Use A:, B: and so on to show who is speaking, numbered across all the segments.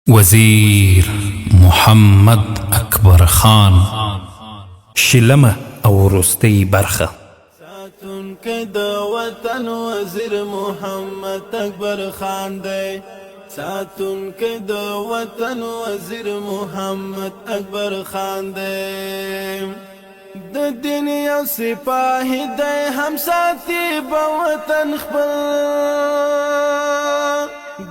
A: وزیر محمد اکبر خان شلمه او وروستۍ برخه.
B: ساتونکی د وطن وزیر محمد اکبر خان دی. ساتونکی د وطن وزیر محمد اکبر خان دی. د دین یو سپاهی دی، هم ساتي به وطن خپل.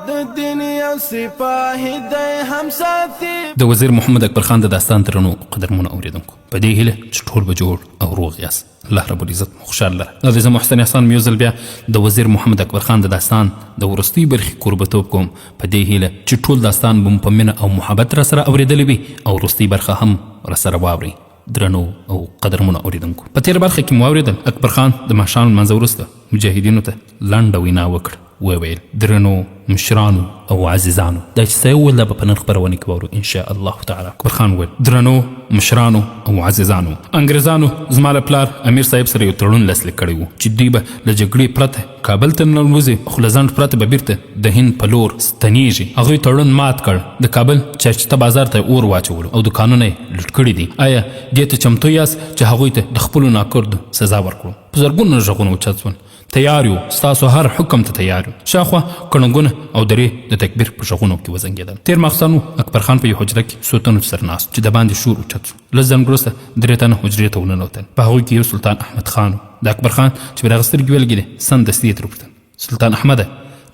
B: د دین یو سپاهی دی، هم ساتي.
A: د وزیر محمد اکبر خان د داستان درنو قدرمنو اوریدونکو، په دې هیله چې ټول به جوړ او روغ یاست. الله رب العزت مو خوشحال لره. دا د زه محسن احسان مې یو ځل بیا د وزیر محمد اکبر خان د داستان د وروستۍ برخې کوربتوب کوم، په دې هیله چې ټول داستان به مو په مینه او محبت را سره اوریدلی وي او وروستۍ برخه هم را سره واورئ. درنو او قدرمنو اوریدونکو، په تېره برخه کې مو واورېدل اکبر خان د ماښام لمانځه وروسته مجاهدینو ته لنډه وینا وکړه. وویل: درنو مشرانو او عزیزانو، دا چې څه وویل دا به په نن خپرونه کې واورو انشاء الله تعالی. اکبر خان وویل: درنو مشرانو او عزیزانو، انګریزانو زما له پلار امیر صاحب سره یو تړون لاسلیک کړی و چې دوی به له جګړې پرته کابل ته ننوځي، خو له ځنډ پرته به بیرته د هند په لور ستنیږي. هغوی تړون مات کړ، د کابل چارچته بازار ته اور واچولو او دوکانونه یې لوټ کړي دي. آیا دې ته چمتو یاست چې هغوی ته د خپلو ناکردو سزا ورکړو؟ په زرګونو غږونه اوچت شول: تیار یو، ستاسو هر حکم ته تیار یو. شاوخوا کڼنګونه او درې د تکبیر په غږونو کې وزنګېدل. تېر ماخستن و، اکبر خان په یو حجره کې څو تنو سره ناست چې د باندې شور اوچت شو. لږ ځنډ وروسته 3 تنه حجرې ته وننوتل. په هغوی کې یو سلطان احمد خان و. د اکبر خان چې پر هغه سترګې ولګېدې سمدستي یې ترې وپوښتل: سلطان احمده،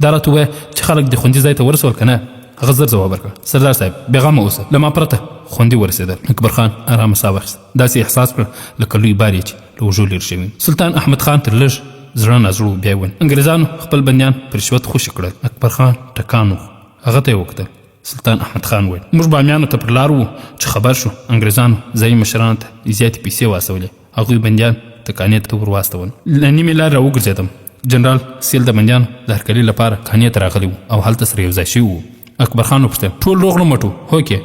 A: دا راته ووایه چې خلک د خوندي ځای ته ورسول که نه؟ هغه زر ځواب ورکړ: سردار صاحب بېغمه اوسه، له ما پرته خوندي ورسېدل. اکبر خان ارامه ساه واخیسته، داسې احساس کړ لکه لوی بار یې چې له اوږو لرې شوي. سلطان احمد خان تر لږ زړه نازړو بیا وویل: انګریزانو خپل بندیان په رشوت خوشي کړل. اکبر خان ټکان وخوړ، هغه ته یې وکتل. سلطان احمد خان وویل: موږ بامیانو ته پر لار وو چې خبر شو انګریزانو ځایي مشرانو ته زیاتې پیسې واستولې. هغوی بندیان تکانې ته ور واستول. له نیمې لارې راوګرځېدم. جنرال سیل د بندیانو د هرکلي لپاره کانې ته راغلی و او هلته سره یو ځای شوي وو. اکبر خان وپوښتل: ټول روغ نه مټو؟ هوکې،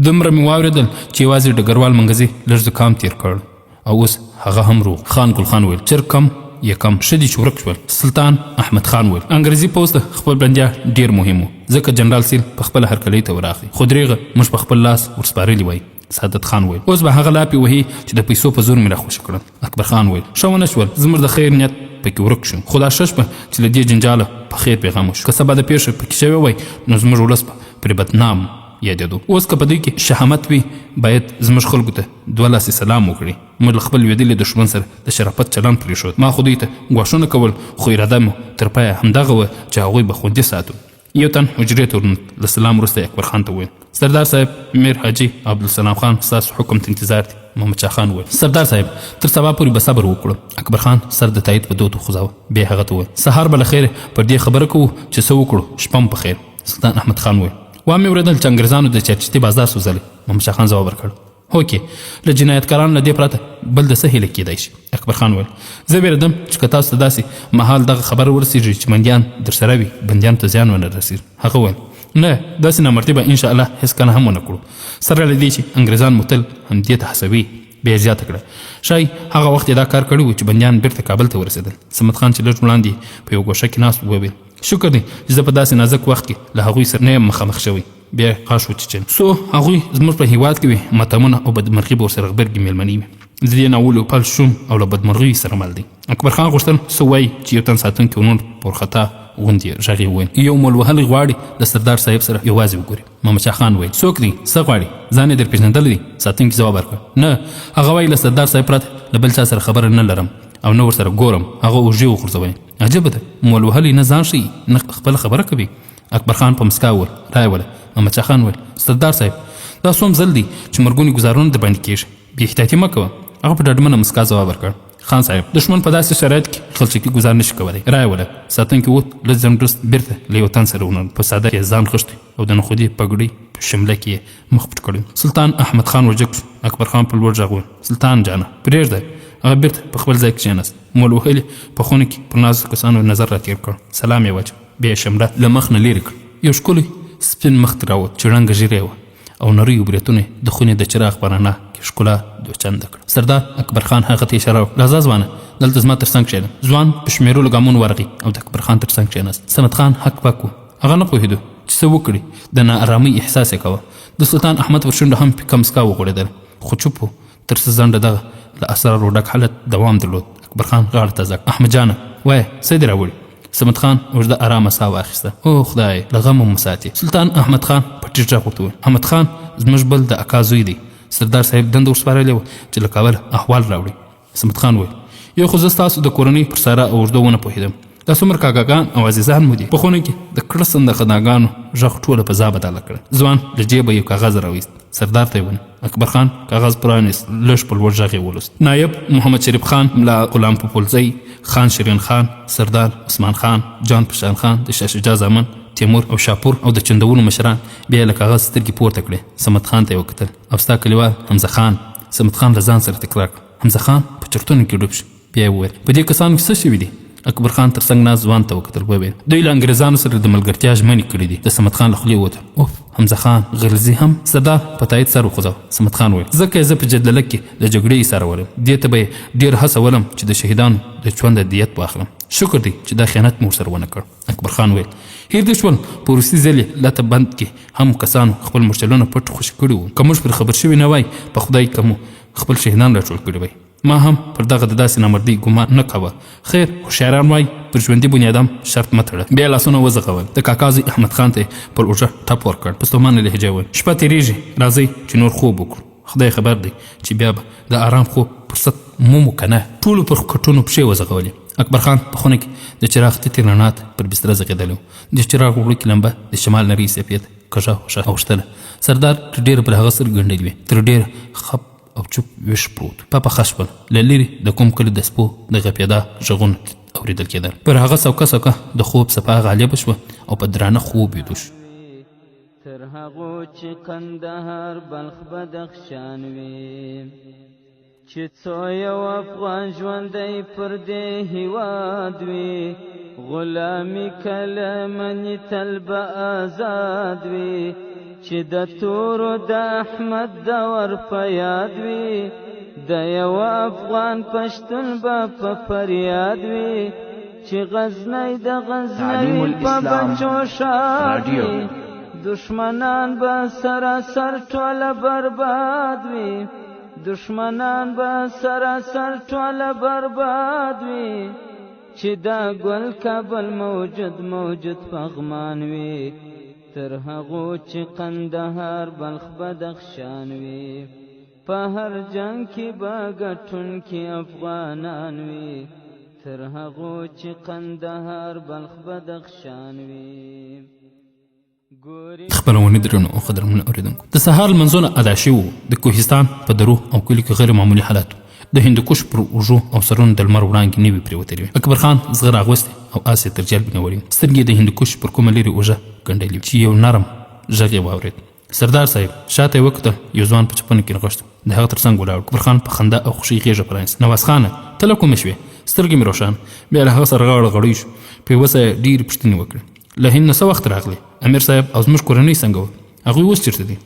A: دومره مې واورېدل چې یوازې ډګروال منګزي لږ زکام تېر کړ او اوس هغه هم روغ. خان ګل خان وویل: چرګ کم یا کم ښه دي چې ورک شول. سلطان احمد خان وویل: انګریزي پوځ ته خپل بندیان ډېر مهم و، ځکه جنرال سیل په خپله هرکلۍ ته ورغی، خو درېغه موږ په خپل لاس ورسپارلي وای. سعادت خان وویل: اوس به هغه لاپې وهي چې د پیسو په زور مې راخوشي کړل. اکبر خان وویل: ښه ونه شول، زموږ د خیر نیت پکې ورک شو، خو لا ښه شپه چې له دې جنجاله په خیر پیغام وشو. که سبا د پیښه پکې شوی وای نو زموږ ولس به پرې بدنام یادېدو. اوس که په دوی کې شهامت وي باید زموږ خلکو ته 2 لاسې سلام وکړي. موږ له خپل لوېدلي دښمن سره د شرافت چلند پرېښود. ما خو دوی ته ګواښونه کول، خو اراده مو تر پایه همدغه وه چې هغوی به خوندي ساتو. یو تن حجرې ته ورنوت. له سلام وروسته اکبر خان ته وویل: سردار صاحب میر حاجي عبدالسلام خان ستاسو حکم ته انتظار دی. محمد شاه خان وویل: سردار صاحب تر سبا پورې به صبر وکړو. اکبر خان سر د تایید په دود وخوځاوه. بیا هغه ته وویل: سهار به له خیره پر دې خبره کوو چې څه وکړو، شپه مو په خیر. سلطان احمد خان وویل: وا مې اورېدل چې انګریزانو د چرچتي بازار سوځلی. محمد شاه خان ځواب ورکړ: هوکې، له جنایتکارانو له دې پرته بل د څه هیله کېدای شي. اکبر خان وویل: زه وېرېدم چې که تاسو ته داسې مهال دغه خبره ورسېږي چې بندیان در سره وي، بندیانو ته زیان ونه رسېږي. هغه وویل: نه، داسې نامردي به انشاءالله هېڅ کله هم ونه کړو، سره له دې چې انګریزان مو تل همدې ته هڅوي. بیا یې زیاته کړه: ښایي هغه وخت یې دا کار کړی و چې بندیان بیرته کابل ته ورسېدل. صمد خان چې لږ وړاندې په یو ګوښه کې ناست وویل: شکر دی چې زه په داسې نازک وخت کې له هغوی سره نه یم مخامخ شوی. بیا یې غاښ وچیچل. څو هغوی زموږ په هېواد کې وي، ماتمونه او بدمرغي به ورسره غبرګې مېلمنې وي. د دې ناولو پل شوم او له بدمرغیو سره مل دی. اکبر خان غوښتل څه وایي چې یو تن ساتونکي ونور په ورخطا غوندې غږ یې وویل: یو مول وهلی غواړي د سردار صاحب سره یوازې وګوري. محمد شاه خان وویل: څوک دی؟ څه غواړي؟ ځان یې در پېژندلی دی؟ ساتونکي ځواب ورکړ: نه، هغه وایي له سردار صاحب پرته له بل چا سره خبره نه لرم او نه ورسره ګورم. هغه اوږې وغورځولې. عجبه ده، مول وهلی نه ځان ښیي نه خپله خبره کوي. اکبر خان په مسکا وویل: رایه وله. محمد شاه خان وویل: سردار صاحب دا څوم ځل دی چې مرګوني ګزارونه در باندې کېږي، بې احتیاطي مه کوه. هغه په ډاډمنه مسکا ځواب ورکړ: خان صاحب دښمن په داسې شرایط کې خلچکي ګزار نشي کولی. رایه وله. ساتونکي ووت. لږ ځنډ وروسته بېرته له یو تن سره وننوت. په څادر یې ځان خښتی او د نخودي پګړۍ په شمله کې یې مخ پټ کړی. سلطان احمد خان ورجګ شو. اکبر خان په لوړ غږ وویل: سلطان جانه پرېږده. هغه بېرته په خپل ځای کې کښېناست. مول وهلي په خونه کې پر نازو کسانو نظر راتېر کړ. سلام یې واچو. بیا یې شمله له مخ نه لرې کړ. یو ښکلی سپین مخ ترې راووت چې ړنګه ږیره وه او نریو برېتونه د خونې د چراغ په رڼا کې ښکلا دوچنده کړه. سردار اکبر خان هغه ته اشاره وکړه: راځه ځوانه، دلته زما تر څنګ کښېنه. ځوان په شمېرلو ګامونو ورغی او د اکبر خان تر څنګ کښېناست. صمد خان هک پک و. هغه نه پوهېدو چې څه وکړي د ناارامۍ احساس یې کوه د سلطان احمد پر شونډه هم کمسکا وغوړېدل خو چوپ و تر څه زنډه دغه له اسرارو ډک حالت دوام درلود اکبرخان غاړه ته ځګ احمد جانه وایه څه دې راوړي صمد خان اوږده ارامه ساه واخیسته او خدای له غمه مو ساتي سلطان احمد خان په ټیټ غږ ورته وویل احمد خان زموږ بل د اکا زوی دی سردار صاحب دنده ورسپارلې وه چې له کابل احوال راوړي صمد خان وویل یو خو زه ستاسو د کورنۍ پر ساره او اوږده ونه پوهېدم دا څومره کاکاګان او عزیزان مو دي په خونه کې د کړسن د خداګانو غږ ټوله فضا بدله کړه ځوان له جیبه یو کاغذ راویست سردار ته یې ونیو اکبر خان کاغذ پرانیست لږ په لوړ غږ یې ولوست نایب محمد شریف خان ملا غلام پوپلزی خان شیرین خان سردار عثمان خان جان پشان خان د شاه شجاع زامن تیمور او شاپور او د چندولو مشران بیا له کاغذ سترګې پورته کړې صمد خان ته یې وکتل او ستا کلیوال حمزه خان صمد خان له ځان سره تکرار کړ حمزه خان په چرتونو کې ډوب شو بیا یې وویل په دې کسانو کې څه شوي دي اکبر خان تر څنګ ناست ځوان ته وکتل وویل دوی له انګریزانو سره د ملګرتیا ژمنې کړې دي د صمد خان له خولې ووتل اوف حمزه خان غلزي هم سردار په تایید سر وخوځاوه صمد خان وویل ځکه یې زه په جدلک کې د جګړې ایساره ولم دې ته به یې ډېر هڅه ولم چې د شهیدانو د ژونده دیت واخلم شکر دی چې دا خیانت مو ورسره ونه کړ اکبر خان وویل هیر دې شول په وروستي ځل یې لته بند کې هم کسانو خپل مرچلونه پټ خوشي کړي وو که موږ پر خبر شوي نه وای په خدای که مو خپل شهیدان راټول کړي وای ما هم پر دغه د داسې نامردۍ ګمان نه کوه خیر هوښیاران وایي پر ژوندي بنیادم شرط مه تړه بیا لاسونه وځغول د کاکا زوی احمد خان ته یې پر اوږه ټپ ورکړ په ستومانه لهجه وویل شپه تېرېږي راځئ چې نور خوب وکړو خدای خبر دی چې بیا به د آرام خوب فرصت مومو که نه ټولو پر کټونو پښې وځغولې اکبر خان په خونه کې د چراغ تتې رڼا ته پر بستره ځغېدلی و د چراغ وړوکې لمبه د شمال نرۍ سفید کږه هوښه اوښتله سردار تر ډېره پر هغه سر ګنډلې وې تر ډېره خپ او چوپ ویش پروت پاپه خښ شول له لرې د کوم کلي د سپو د غپېدا غږونه اورېدل کېدل پر هغه څوکه څوکه د خوب څپه غالبه شوه او په درانه خوب ویده شو
C: تر هغو چې قندهار بلخ بدخشان وي چې څو یو افغان ژوندی پر دې هیواد وي غلامي کله مني تل به آزاد وي چې د تورو د احمد دور په یاد وي د یو افغان پښتون به په فریاد وي چې غزنی د غزنوي په بچو شاد وي دشمنان به سراسر ټوله برباد وي دشمنان به سراسر ټوله برباد وي چې دا ګل کابل موجود پغمان وي تر هغو چې قندهار بلخ بدخشان وي په هر جنگ کې به ګټونکي افغانان وي تر هغو چې قندهار بلخ بدخشان وي
A: خبرونه درنو او قدرمنو اوریدونکو د سهار لمنځونه ادا شوي د کوهستان په درو او کلیو کې غیر معمولي حالات د هندوکش پر اوږو او سرونو د لمر وړانګې نوي پرېوتلې وې اکبر خان زغر اغوستی او آس یې تر جلب نیولې سترګې د هندوکش پر کومه لرې اوږه ګنډلې چې یو نرم غږ یې واورېد سردار صاحب شاته یې وکتل یو ځوان په چپنو کې نغښت د هغه تر څنګ ولاړ اکبر خان په خندا او خوښۍ غېږه پرانیست نواز خانه ته له کومې شوې سترګې مې روښانه بیا له هغه سره غاړه غړۍ شو په یوه ځای ډېرې پوښتنې وکړې له هند نه څه وخت راغلی امیر صاحب او زموږ کورنۍ څنګه وه هغوی اوس چېرته دي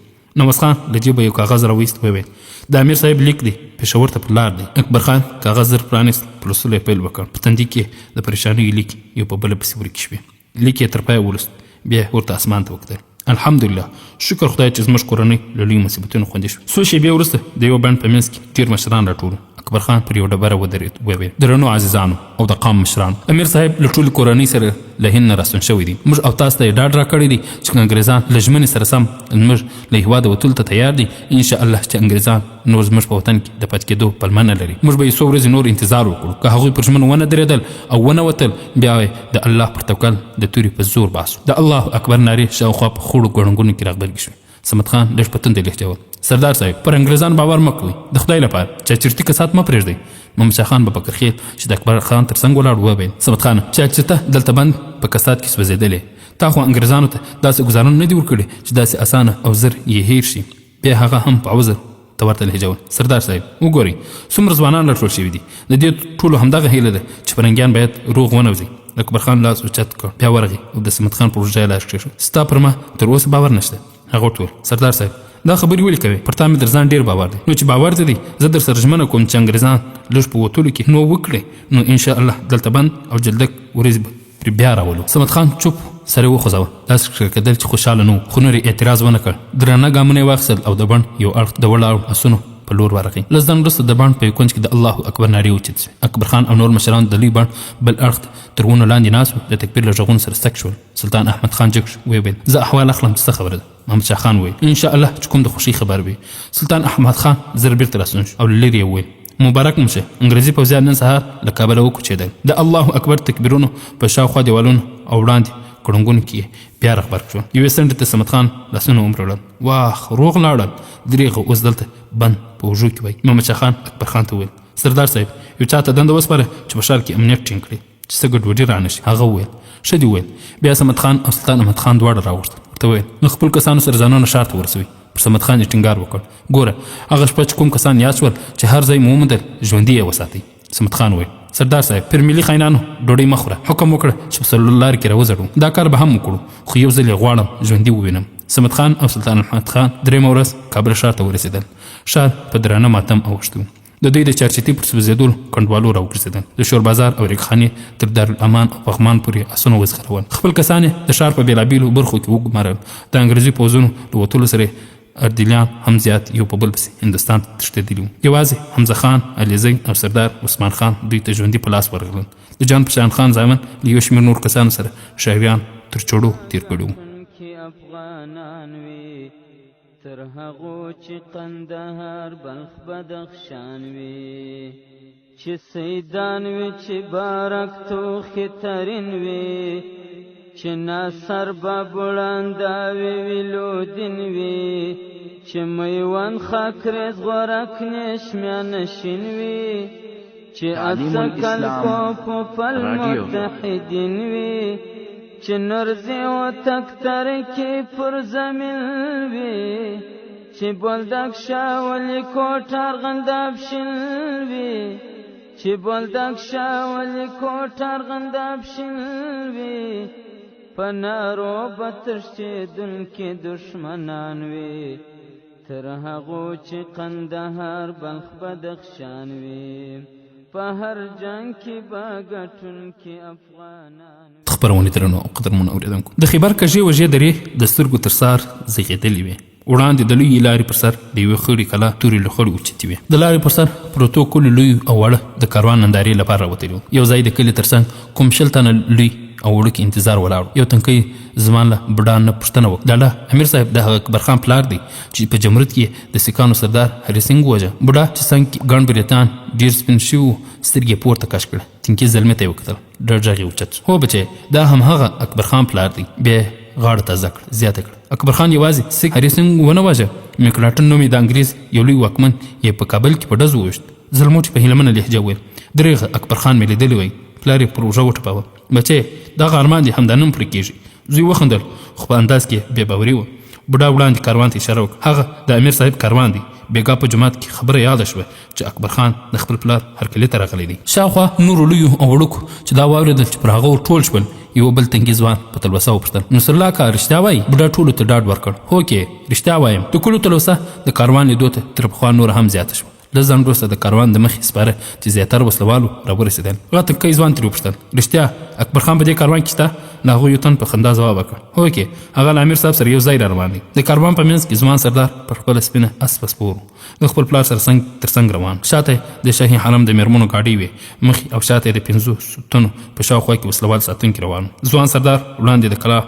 A: نواز خان له جیبه یو کاغذ راویست وویل د امیر صاحب لیک دی پېښور ته پر لار دی اکبر خان کاغذ زر پرانیست په لوستلو یې پیل وکړ په تندي کې د پریشانۍ لیک یو په بله پسې ورکې شوې لیک یې تر پایه ولوست بیا یې ورته اسمان ته وکتل الحمدلله شکر خدای چې زموږ کورنۍ له لویو مصیبتونو خوندي شوه څو شېبې وروسته د یو بڼ په منځ کې ډېر مشران راټول اکبر خان پر یو ډبره ودرېد وویل درنو عزیزانو او د قام مشرانو امیر صاحب له ټولې کورنۍ سره له هند نه راستون شوی دی موږ او تاسو ته یې ډاډ راکړی دی چې که انګریزان له ژمنې سره سم زموږ له هېواده وتلو ته تیار دي انشاءالله چې انګریزان نور زموږ په وطن کې د پاتې کېدو پلمه نه لري موږ به یې څو ورځې نور انتظار وکړو که هغوی پر ژمنو ونه درېدل او ونه وتل بیا د الله پر توکل د تورې په زور باسو د الله اکبر نارې شاوخوا په خوړو ګړنګونو کې راغبرګې شوې صمد خان لږ په تندې لهجه وویل سردار صاحب پر انګریزان باور مه کوئ د خدای لپاره چاچرتي کسات مه پرېږدئ محمد شاه خان به په کرخیل چې د اکبر خان تر څنګ ولاړ وویل صمد خانه چاچرته دلته بند په کسات کې سوځېدلې تا خو انګریزانو ته داسې ګزارونه نه دي ورکړي چې داسې اسانه او زر یې هیر شي بیا هغه هم په عذر ته ورته لهجه وویل سردار صاحب وګورئ څومره ځوانان راټول شوي دي د دې ټولو همدغه هیله ده چې فرنګیان باید روغ ونوځي اکبر خان لاس اوچت کړ بیا ورغی او د صمد خان پر اوږه یې لاس کېښود ستا پر ما تر اوسه باور نشته هغه ورته وویل سردار صاحب دا خبرې ولې کوې پر تا مې در ځان ډېر باور دی نو چې باور ته دی زه در سره ژمنه کوم چې انګریزان لږ په وتلو کې نو وکړې نو انشاءالله دلته بند او جلدک ورځې به پرې بیا راولو صمد خان چوپ سره وخوځوه. داسې ښکاره کېدل چې خوشحاله نه و، خو نور اعتراض ونه کړ. درانه ګامونه یې واخیستل او د بڼ یو اړخ د ولاړو آسونو په لور ورغی. لس دقیقې وروسته د بڼ په یو کونج کې د الله اکبر نارې اوچتې شوې. اکبر خان او نور مشران د لوی بڼ بل اړخ تر ونو لاندې ناست وو، د تکبیر له غږونو سره سک شول. سلطان احمد خان جګ شو، ویې ویل زه احوال اخلم چې څه خبره ده. محمد شاه خان وویل ان شاء الله چې کوم د خوښۍ خبر وي. سلطان احمد خان زر بیرته راستون شو او له لرې یې وویل مبارک مشه، انګریزي پوځیان نن سهار له کابله وکوچېدل. د الله اکبر تکبیرونو په شاوخوا دیوالونو او وړاندې کړنګونو کې بیا رغبرګ شو. یوې څنډې ته صمد خان لاسونه ومرړل. واخ روغ لاړل، دریغه اوس دلته بند په وژو کې وای. محمد شاه خان اکبر خان ته وویل سردار صاحب یو چا ته دنده وسپاره چې په ښار کې امنیت ټینګ کړي چې څه ګډوډي رانه شي. هغه وویل ښه دي وویل. بیا صمد خان او سلطان احمد خان دواړه راوغوښتل. ورته وویل نو خپل کسانو سره ځانونه ښار ته ورسوي. پر صمد خان یې ټینګار وکړ ګوره هغه شپه چې کوم کسان یاد شول چې هر ځای مو وموندل ژوندي یې وساتئ. صمد خان وویل سردار صاحب پر ملي خاینانو ډوډۍ مه خوره، حکم وکړه چې په سلو لارې کې راوځړو. دا کار به هم وکړو خو یو ځل یې غواړم ژوندي ووینم. صمد خان او سلطان احمد خان درېیمه ورځ کابل ښار ته ورسېدل. ښار په درانه ماتم اوښتی و. د دوی د چارچتي پر سوځېدلو کنډوالو راوګرځېدل. د شور بازار او ریګخانې تر دارالامان او پغمان پورې آسونه وځغلول. خپل کسان یې د ښار په بېلابېلو برخو کې وګمارل. د انګریزي پوځونو له وتلو سره اردلیان هم زیات یو په بل پسې هندوستان ته تښتېدلي وو. یوازې حمزه خان، علیزی او سردار عثمان خان دوی ته ژوندي په لاس ورغلل. د جان پشان خان زامن له یو شمېر نور کسانو سره شهریان تر چړو تېر کړي وو.
C: افغانان وي تر هغو چې قندهار بلخ بدخشان وي، چې سیدان وي چې بارک توخې ترین وي، چې ناصر به بړنده وي لودین وي، چې میوند خاکریز غورک نشمیا نشین وي، چې اڅکل کو پل متحدین وي، چې نرزی و تکتر کی پر زمین وی، چې بلدک شاولی کوټار غنداب شین وی، چې بلدک شاولی کوټار غنداب شین وی، په نارو بترشیدن کی دشمنان وی، تر هغو چې قندهار بلخ بدخشان وی، په هر جنگ کې باګټون کې افغانان.
A: خبرونه درنو او قدرمنو اوریدونکو، د خیبر کژې وژې درې د سترګو تر سار زغېدلې وې. وړاندې د لویې لارې پر سر د یوې خړې کلا تورې لوخړې اوچتې وې. د لارې پر سر پروتو کلي لوی او واړه د کاروان نندارې لپاره راوتلي وو. یو ځای د کلي تر څنګ کوم 20 تنه لوی او وړوکي انتظار ولاړ. یو تنکۍ زمان له بډا نه پوښتنه وکړه لاله امیر صاحب د هغه اکبر خان پلار دی چې په جمرود کې د سیکانو سردار هری سنګ ووژه. بډا چې څنګ ګڼ بریتان ډېر سپین شوي وو سترګې پورته کش کړه. تنکي زلمي ته یې وکتل، ډېر غږ یې اوچت شو. هو بچی دا همهغه اکبر خان پلار دی. بیا غاړه تازه کړه، زیاته کړه اکبر خان یوازې سیک هری سنګ ونه وژه. میکلاټن نوم یې د انګریز یو لوی واکمن یې په کابل کې په ډز وویشت. زلموټي په هیلمنه لهجه وویل درېغه اکبر خان مې لیدلی وی. پلار یې پر اوږه وټپاوه. بچی دغه ارمان دې همدا نن پرې کېږي. زوی وخندل خو په انداز کې بې باوري وه. بوډا وړاندې کاروان ته اشاره وکړه. هغه د امیر صاحب کاروان دی. بیګا په جومات کې خبره یاده شوه چې اکبر خان د خپل پلار هرکلي ته راغلی دی. شاوخوا نورو لویو او وړوکو چې دا واورېدل چې پر هغه ټول شول، یو بل تنګي ځوان په تلوسه وپوښتل نصرالله کا رښتیا وایي؟ بوډا ټولو ته ډاډ ورکړ هو کې رښتیا وایم. د کلو تلوسه د کاروان لیدو ته تر پخوا نور هم زیاته شوه. لږ ځنډ وروسته د کاروان د مخې سپاره چې زیاتره وسلوالو راورسېدل. هغه تنکۍ ځوان ترې وپوښتل رښتیا اکبر خان په دې کاروان کې شته؟ د هغوی یو تن په خندا ځواب وکړ هو کې هغه له امیر صاحب سره یو ځای را روان دی. د کاروان په منځ کې ځوان سردار پر خپله سپینه اسپه سپور و. د خپل پلار سره څنګ تر څنګ روان. شاته د شاهي حرم د میرمنو ګاډۍ وې مخې او شاته د 500 تنو په شاوخوا کې وسلوال ساتونکي روان. ځوان سردار وړاندې د کلا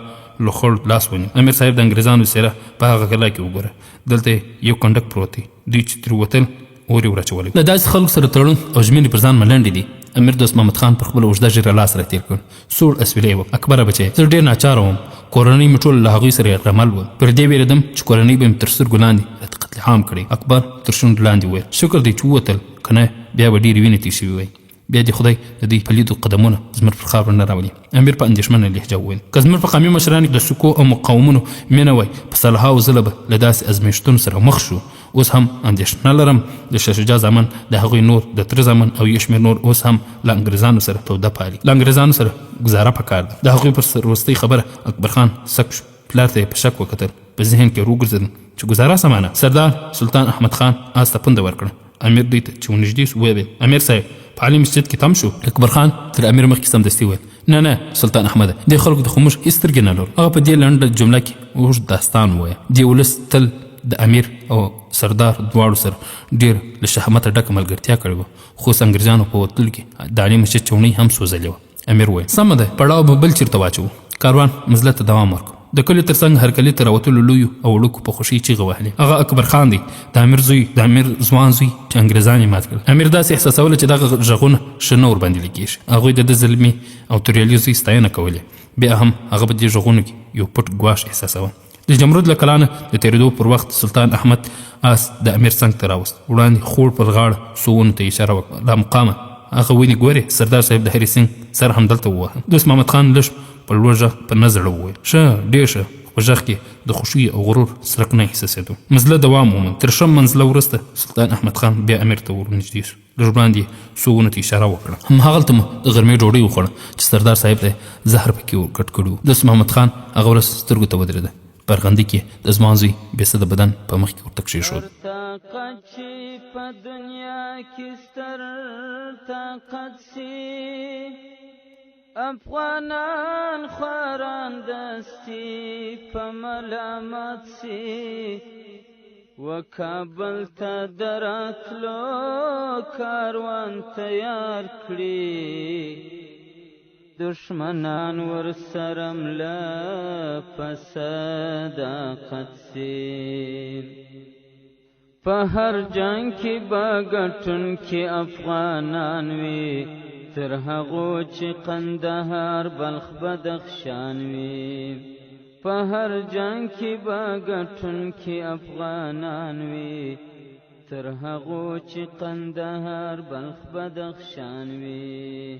A: لوخړ لاس ونیو. امیر صاحب د انګریزانو څېره په هغه کلا کې وګوره. دلته یو کنډک پروت دی. دوی چې ترې وتل اور یې وراچولی. له داسې خلکو سره تړون او ژمنې پر ځان ملنډې دي. امیر دوست محمد خان پر خپله اوږده ږیره لاس را تېر کړ. سوړ اسویلی وه. اکبره بچی زه ډېر ناچاره وم. کورنۍ مې ټول له هغوی سره یرغمل ول. پر دې وېرېدم چې کورنۍ به مې تر سترګو لاندې راته قتل عام کړي. اکبر تر شونډو لاندې وویل شکر دی چې ووتل، که نه بیا به ډېرې وینې توی شوي وی. بیا دې خدای د دوی پلیدو قدمونه زموږ پر خاوره نه راولي. امیر په اندېښمنه لهجه وویل که زموږ په قومي مشرانو کې د سکو او مقاومونو مینه وای په صلحاو ځله به له داسې ازمیښتونو سره مخ شو. اوس هم اندېښنه لرم د شاه شجاع زامن د هغوی نور د تره زامن او یو شمېر نور اوس هم له انګریزانو سره توده پالي. له انګریزانو سره ګزاره پکار ده. د هغوی پر وروستۍ خبره اکبر خان سک شو. پلار ته یې په شک وکتل. په ذهن کې وګرځېدم چې ګزاره سمانه. سردار سلطان احمد خان آس ته پونده ورکړه. امیر دوی ته چې ونږدې سو ویې ویل امیر صاحب په عالي مسجد کې تم شو. اکبر خان تر امیر مخکې سمدستي وویل نه سلطان احمد د خلکو د خموش استرګې نه لور. هغه په دې لنډه جمله کې اوږد داستان ووایه. دې ولس تل د امیر او سردار دواړو سره ډېر له شهامته ډکه ملګرتیا کړې وه، خو انګریزانو په وتلو کې د علي مشه چونۍ هم سوځلې وه. امیر وویل سمه ده، پړاو به بل چېرته واچوو. کاروان مزله ته دوام ورکړو. د کلي تر څنګ هرکلي ته راوتلو لویو او وړوکو په خوښۍ چیغې وهلې. هغه اکبر خان دی، د امیر زوی، د امیر ځوان زوی چې انګریزان یې مات کړل. امیر داسې احساسوله چې دغه غږونه ښه نه ورباندې لګېږي. هغوی د ده ظلمي او توریالي زوی ستاینه کولې. بیا هم هغه په دې غږونو کې یو پټ ګواښ احساسوه. د جمرود له کلانه د تېرېدو پر وخت سلطان احمد آس د امیر څنګ ته راوست. وړاندې خوړ پر غاړه څو ونو ته اشاره وکړه. لا مقامه هغه ونې ګورې، سردار صاحب د هري سنګ سر هم دلته ووهه. دوست محمد خان لږ په لوړ غږ په نه زړه وویل ښه، ډېر ښه. په غږ کې د خوښۍ او غرور څرک نه احساسېدو. مزله دوام وموند. تر ښه منزله وروسته سلطان احمد خان بیا امیر ته ورنږدې شو. لږ وړاندې څو ونو ته اشاره وکړه. هماغلته مو د غرمې ډوډۍ وخوړه چې سردار صاحب ته زهر پکې ورکټ کړي وو. دوست محمد خان هغه ورځ سترګو ته ودرېده. په ارغندې کې د زما زوی بېسده بدن په مخ کې ورته کښېښود.
C: طاقت چې په دنیا کې ستر طاقت سي، افغانان خواران دستی په ملامت سي، و کابل ته دراتلو کاروان تیار کړي، دشمنان ورسره مله په صداقت سي، په هر جنگ کې به ګټونکي افغانان وي، تر هغو چې قندهار بلخ بدخشان وي، په هر جنگ کې به ګټونکي افغانان وي، تر هغو چې قندهار بلخ بدخشان وي،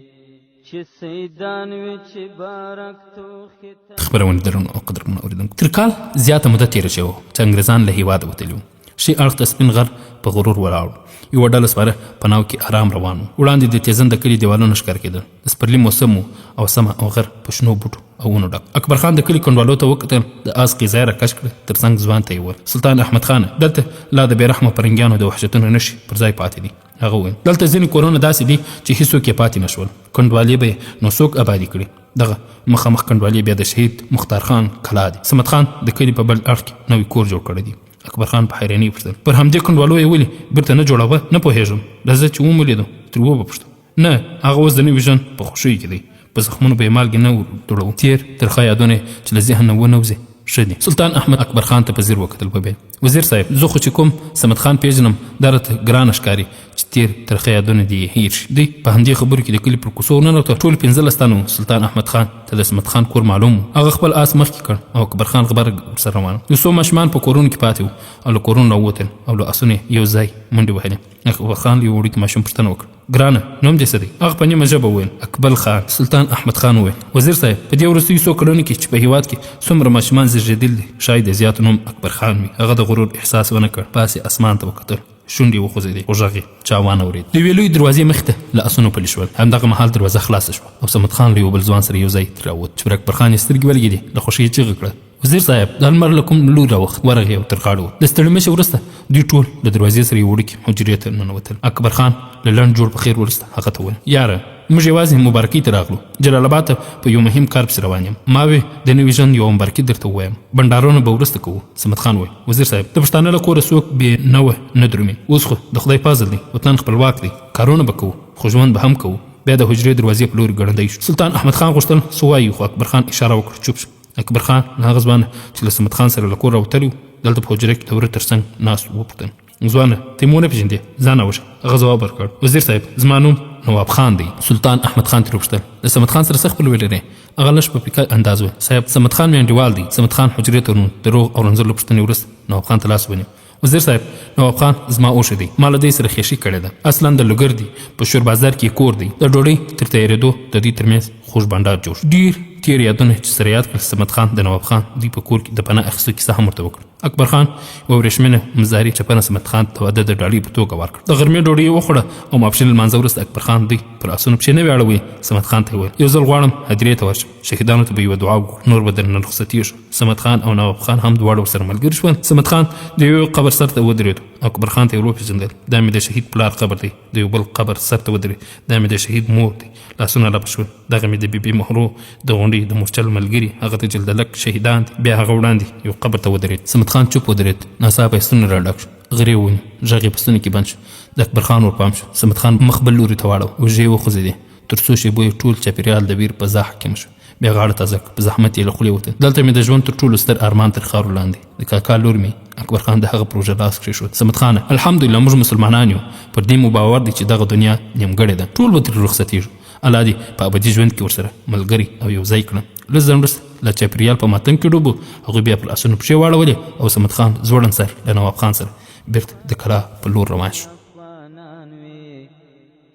C: چې سیدان وي چې بارک توخي.
A: خبرونه درنو او قدرمنو اورېدونکو، تر کال زیاته موده تېره شوې وه چې انګریزان له هېواده وتلي وو. ښي اړخ ته سپین غر په غرور ولاړ و. یوه ډله سپاره په ناو کې ارام روان و. وړاندې د تیزن د کلي دیوالونه ښکاره کېدل. د سپرلي موسم و او سمه او غر په شنو بوټو او ونو ډک. اکبر خان د کلي کنډوالو ته وکتل. د آس قیزه یې راکش کړه. تر څنګ ځوان ته یې وویل سلطان احمد خانه، دلته لا د بېرحمه پرنګیانو د وحشتونو نښې پر ځای پاتې دي. هغه وویل دلته ځینې کورونه داسې دي چې هېڅوک یې پاتې نه شول. کنډوالې به یې نو څوک ابادي کړي. دغه مخامخ کنډوالې بیا د شهید مختار خان کلا دی. صمد خان د کلي په بل اړخ کې نوی کور جوړ کړی دی. اکبر خان په حیرانۍ وپوښتل پر همدې کنډوالو یې ولې بیرته نه جوړوه؟ نه پوهېږم. راځه چې ومولیدو ترې وپوښتو. نه، هغه اوس د نوي ژوند په خوښیو کې دی. په زخمونو به یې مالګې نه ورتوړو. تېر ترخه یادونه چې له ذهن نه ونوځي ښه دي. سلطان احمد اکبر خان ته په ځیر وکتل. وویل وزیر صاحب، زه خو چې کوم صمد خان پېژنم دا راته ګرانه ښکاري چې تېر ترخه یادونه دې یې هېر شي. دوی په همدې خبرو کې د کلي پر کوڅو ورننوتل. ټول 15 تنه وو. سلطان احمد خان ته د صمد خان کور معلوم و. هغه خپل آس مخکې کړ او اکبر خان غبرګ ورسره روان و. یو څو ماشومان په کورونو کې پاتې وو او له کورونو راووتل او له آسونو یو ځای منډې وهلې. اکبر خان له یو وړوکي ماشوم پوښتنه وکړه ګرانه نوم دې څه دی؟ هغه په نیمه ژبه وویل اکبر خان. سلطان احمد خان وویل وزیر صاحب، په دې وروستیو څو کلونو کې چې په هېواد کې څومره ماشومان زېږېدلي دي شاید د زیاتو نوم اکبر خان وي. هغه د غرور احساس ونه کړ. پاسې اسمان ته وکتل. شونډې وخوځېدې خو غږ یې چا وانه اورېد. د یوې لویې دروازې مخې ته له آسونو پلي شول. همدغه مهال دروازه خلاصه شوه او صمد خان له یو بل ځوان سره یو ځای ترې راووت. چې پر اکبر خان یې سترګې ولګېدې. له خوښۍ یې چیغه کړه وزیر صاحب، د لمر له کوم لوري راوخت. ورغی او تر غاړه ووت. د ستړي مشي وروسته دوی ټول د دروازې سره یو وړوکي حجرې ته ننوتل. اکبر خان له لنډ جوړ په خیر وروسته هغه ته وویل یاره، موږ یوازې مبارکۍ ته راغلو. جلال آباد ته په یو مهم کار پسې روان یم. ما وې د نوي ژوند یوه مبارکي درته ووایم. بنډارونه به وروسته کوو. صمد خان وویل وزیر صاحب، د پښتانه له کوره څوک بې نوه نه درومي. اوس خو د خدای فضل دی، وطن خپلواک دی. کارونه به کوو خو ژوند به هم کوو. بیا د حجرې دروازې په لوري ګړندی شو. سلطان احمد خان غوښتل څه وایي خو اکبر خان اشاره وکړه چوپ شو. اکبر خان له هغه ځوانه چې له صمد خان سره له کور راوتلی و دلته په حجره کې د وره تر څنګ ناست وپوښتل ځوانه ته یې ونه پېژندې؟ ځان راوشه. هغه ځواب ورکړ وزیر صاحب، زما نوم نواب خان دی. سلطان احمد خان ترې وپوښتل د صمد خان سره څه خپلوي لرې؟ هغه لږ په پیکه انداز وویل صاحب، صمد خان مې انډیوال دی. صمد خان حجرې ته ورنوت. د روغ او رنځور له پوښتنې وروسته نواب خان ته لاس ونیو. وزیر صاحب، نواب خان زما اوښه دی. ما له دې سره خیشي کړې ده. اصلا د لوګر دی. په شور بازار کې کور دی. د ډوډۍ تر تیارېدو د دوی ترمنځ خوږ بنډار جوړ شو. ډېر تېر یادونه چې سره یاد کړل. صمد خان د نواب خان دوی په کور کې د پناه اخیستو کیسه هم ورته وکړه. اکبر خان یوه ورېښمینه مزاري چپنه صمد خان ته واده د ډالۍ په توګه ورکړه. د غرمې ډوډۍ یې وخوړه او ماپښین لمانځه وروسته اکبر خان دوی پر آسونو پښې نه ویاړوي. صمد خان ته یې وویل یو ځل غواړم هدیرې ته ورشم. شهیدانو ته به یوه دعا وکړو، نور به درنه رخصتېږو. صمد خان او نواب خان هم دواړه ورسره ملګري شول. صمد خان د یو قبر سر ته ودرېدو. اکبر خان ته یې وپېژندل دا مې د شهید پلار قبر دی. د یو بل قبر سر ته ودرېد دا مې د شهید مور دی. لاسونه لپه شول. دغه مې د بیبي مهرو د غونډې د مورچل ملګري هغه د جلدلک شهیدان دي. بیا هغه وړاندې یو قبر ته ودرېد. صمد خان چوپ ودرېد. ناڅاپه یې ستونی راډک شو. غرې ونیو. غږ یې په ستوني کې بند شو. د اکبر خان ورپام شو. صمد خان مخ بل لوري ته واړو. اوږې یې وخوځېدې. تر څو شېبو یې ټول چاپېریال د ویر په ځا حاکم شو. بیا غاړه تازه په زحمت یې له خولې وته. دلته مې د ژوند تر ټولو ستر ارمان تر خاورو لاندې د کاکا لور مې اکبر خان د هغه پروژه لاس کېښود. صمد خانه الحمدلله موږ مسلمانان یو. پر دې مو باور دی چې دغه دنیا نیمګړې ده. ټول به ترې رخصتېږو. الله دې په ابدي ژوند کې ورسره ملګري او یو ځای کړم. لږ ځنډ وروسته له چاپېریال په ماتم کې ډوب هغوی بیا پر آسونو پښې واړولې او صمد خان ځوړند سر له نواب خان سره بېرته د کلا په لور روان شو.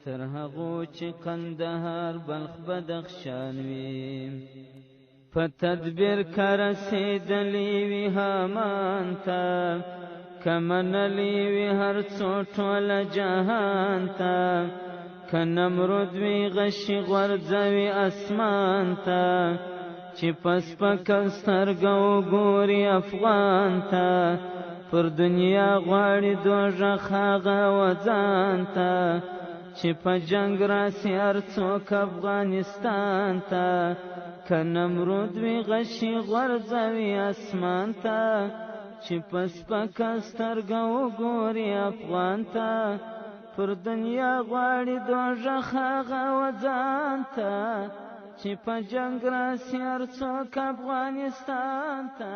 C: تر هغو چې قندهار بلخ بدخشان وي په تدبیر که رسېدلي وي هامان ته که منلي وي هر څو ټوله جهان ته که نمرود وي غشي غورځوي اسمان ته چې په سپکه سترګه وګوري افغان ته پر دنیا غواړي دوژخ هغه وځان ته چې په جنگ راسي هر څوک افغانستان ته که نمرود وي غشي غورځوي اسمان ته چې په سپکه سترګه وګوري افغان ته پر دنیا غواړي دوژخ هغه وځان ته چې په جنگ راسي هر څوک افغانستان ته.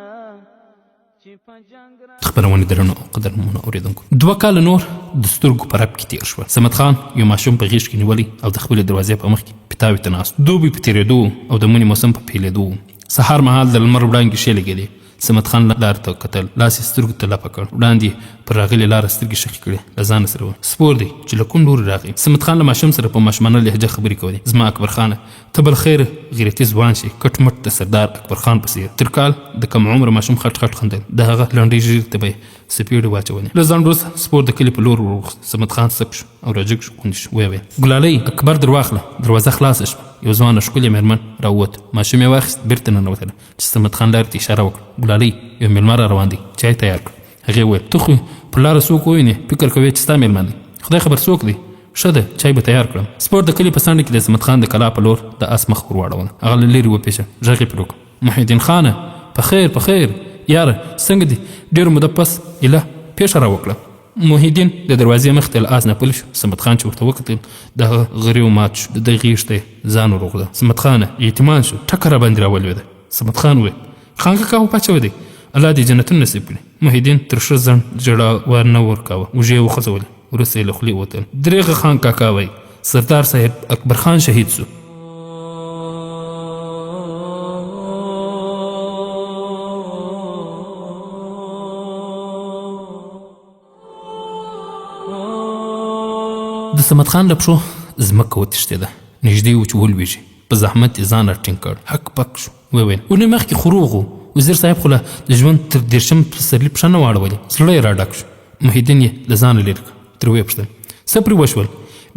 A: خبرونه درنو قدرمنو اوریدونکو 2 کاله نور د سترګو په رپ کې تیر شو. صمد خان یو ماشوم په غیږ کې نیولی او د خپلې دروازې په مخ کې پیتاوي ته ناست. دوبي په تېرېدو او د مني موسم په پیلېدو سهار مهال د لمر وړانګې ښې لګېدې. صمد خان لارې ته کتل. لاس یې سترګو ته لپه کړ. وړاندې پر راغلې لاره سترګې شخې کړې. له ځانه سره وویل سپور دی چې له کوم لورې راغی. صمد خان له ماشوم سره په ماشومانه لهجه خبرې کولې. زما اکبر خانه ته بل خیر غیرتي ځوان شي کټ مټ د سردار اکبر خان په څېر. تر کال د کم عمره ماشوم خټ خټ خندل. د هغه لنډۍ ژیړې ته به یې سپېړې واچولې. له ځنډ وروسته سپور د کلي په لور وروغوښت. صمد خان سک شو او راجګ شو غونډې شو. ویې ویل ګلالۍ اکبر در واخله. دروازه خلاصه شوه. یو ځوانه ښکلې مېرمن راووت. ماشوم یې واخیست بېرته ننوتله چې صمد خان لارې ته اشاره وکړه. ګلالۍ یو مېلمه را روان دی چای تیار کړه. هغې وویل ته خو په لاره څوک ووینې فکر کوې چې ستا مېلمه دی. خدای خبر څوک دی. ښه ده چای به تیار کړم. سپور د کلي په څنډه کې د صمد خان د کلا په لور د آس مخ ور واړوله. هغه له لرې وپېژه. غږ یې پرې وکړ محیدین خانه په خیر په خیر یاره څنګه دي ډېرو موده پس ایله پېښه را وکړه. محیدین د دروازې مخې ته له آس نه پلی شو. صمد خان چې ورته وکتل د هغه غریو مات شو. د ده غېږ ته یې ځان ور وغوځه. صمد خانه یتیمان شو ټکه را باندې راولوېده. صمد خان وویل خان کاکا وپاچوی دی الله دې جنتونه نصیب کړي. محیدین تر ښه ځنډ ژړا ور نه ورکاوه. اوږې یې وخوځولې. وروسته یې له خولې ووتل درېغه خان کاکا وایي سردار صاحب اکبر خان شهید سو. د صمد خان له پښو ځمکه وتښتېده. نږدې و چې ولوېږي. په زحمت یې ځان راټینګ کړ. حک پک شو. وویل اونۍ مخکې خو روغ و. وزیر صاحب خو له د ژوند تر 10 پسرلي پښه نه واړولې. زړه یې راډک شو. محیدین یې له ځانه لرې کړ. ترې ویې پوښتل څه پرې وشول.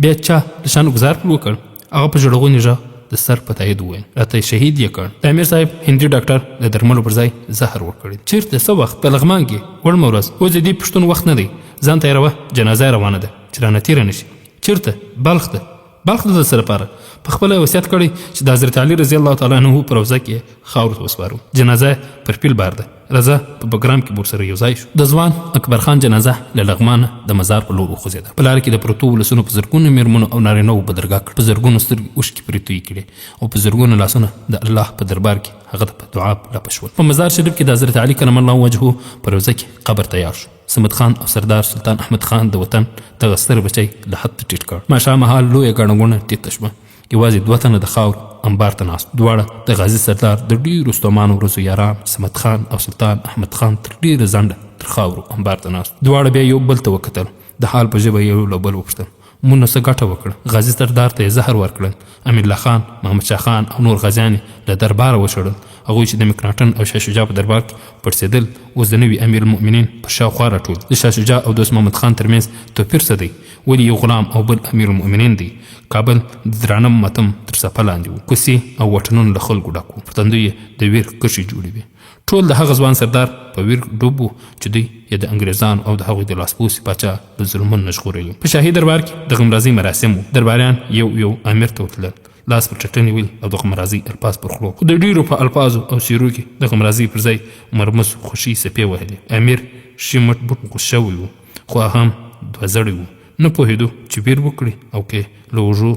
A: بیا چا له شانو ګزار پرې وکړ. هغه په ژړغوني غږ د سر په تایید وویل راته یې شهید یې کړ. د امیر صاحب هندي ډاکټر د درملو پر ځای زهر ورکړی. چېرته څه وخت په لغمان کې وړمه ورځ. اوس د دې پوښتنو وخت نه دی. ځان تیاروه جنازه روانه ده چې رانه تېره نه شي. چېرته بلخ ته. بلخ د څه لپاره؟ په خپله وصیت کړی چې د حضرت علي رضی الله تعالی عنه په روضه کې خاورو ته وسپارو. جنازه پر پیل بار ده. رضا په بګرام کې ورسره یو ځای شو. د ځوان اکبر خان جنازه له لغمانه د مزار په لور وخوځېده. په لاره کې د پرتو ولسونو په زرګونو مېرمنو او نارینهو بدرګه کړ. په زرګونو سترګې اوښکې پرې تویې کړې او په زرګونو لاسونه د الله په دربار کې هغه ته په دعا لپه شول. په مزار شریف کې د حضرت علي کرم الله وجهه په روضه کې قبر تیار شو. صمد خان او سردار سلطان احمد خان د وطن دغه ستر بچی له حد ټیټ کړ. ماښامهال لویه ګڼه ګوڼه ټیټه شوه. یوازې 2 تنه د خاورو انبار ته ناست. دواړه د غازي سردار د ډېرو ستومانو ورځو یاران صمد خان او سلطان احمد خان تر ډېره ځنډه تر خاورو انبار ته ناست. دواړه بیا یو بل ته وکتل. د حال په ژبه یو له بل وپوښتل مونږ څه ګټه وکړه. غازي سردار ته یې زهر ورکړل. امیر الله خان محمد شاه خان او نور غازیان له درباره وشړل. هغوی چې د مکناټن او شاه شجاع په دربار کې پړسېدل اوس د نوي امیر المؤمنین په شاوخوا راټول. د شاه شجاع او دوست محمد خان ترمنځ توپیر څه دی؟ ولې یو غلام او بل امیر المؤمنین دی؟ کابل د درانه ماتم تر څپه لاندې و. کوڅې او وطنونه له خلکو ډک وو. پر تندو یې د ویر کرښې جوړې وې. ټول د هغه ځوان سردار په ویر ډوب و چې دوی یې د انګریزانو او د هغوی د لاسپوڅي پاچا له ظلمونو نه ژغورلي. په شاهي دربار کې د غمرازۍ مراسم و. درباریان یو یو امیر ته وتلل. لاس پر چټنې ویل او دغه مرازي الفاظ پر خولو خو د ډېرو په الفاظو او سیرو کې دغه مرازي پر ځای مرمس خوشي څپې وهلې. امیر شي مټ بوټ غوس شوی و خو هم دوه زړی و، نه پوهېدو چې بیر وکړي او کې له اوږو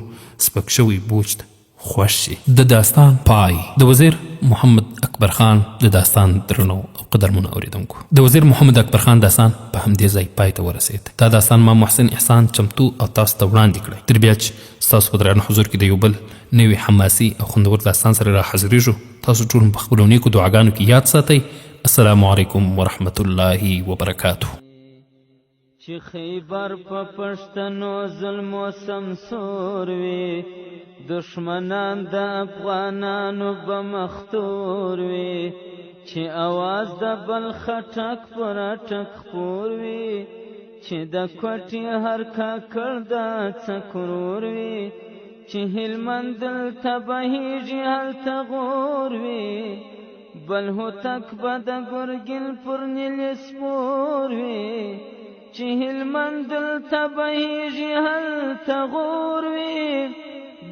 A: سپک شوی بوج ته خوښ شي. د داستان پای. د وزیر محمد اکبر خان د داستان درنو او قدرمنو اوریدونکو، د وزیر محمد اکبر خان داستان په همدې ځای پای ته ورسېد. دا داستان ما محسن احسان چمتو او تاسو ته وړاندې کړی. تر بیا چې ستاسو په درانه حضور کې د یو بل نوي حماسي او خوندور داستان سره را حاضرېږو، تاسو ټول په خپلو نیکو دعاګانو کې یاد ساتئ. السلام علیکم ورحمة الله وبرکاته.
C: چې خیبر په پښتنو ظلم و سمسور وي، دشمنان د افغانانو به مختور وي، چې اواز د بل خټک پر اټک خپور وي، چې د کوټې هر کاکړ د څکرور وي، چې هلمند دلته بهیږي هلته غور وي، بل هوتک به د ګرګین پر نیل سپور وي، چې هلمند دلته بهیږي هلته غور وي،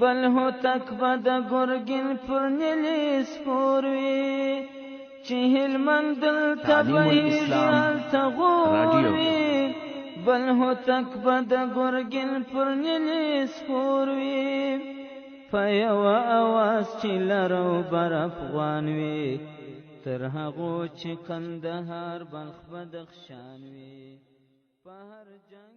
C: بل هوتک به د ګرګین پر نیل سپور وي، چې هلمند دلته بهیږي هلته غور وي، بل هوتک به د ګرګین پر نیل سپور وي، په یوه اواز چې لرو بر افغان وي، تر هغو چې کندهار بلخ بدخشان وي، په هر جنگ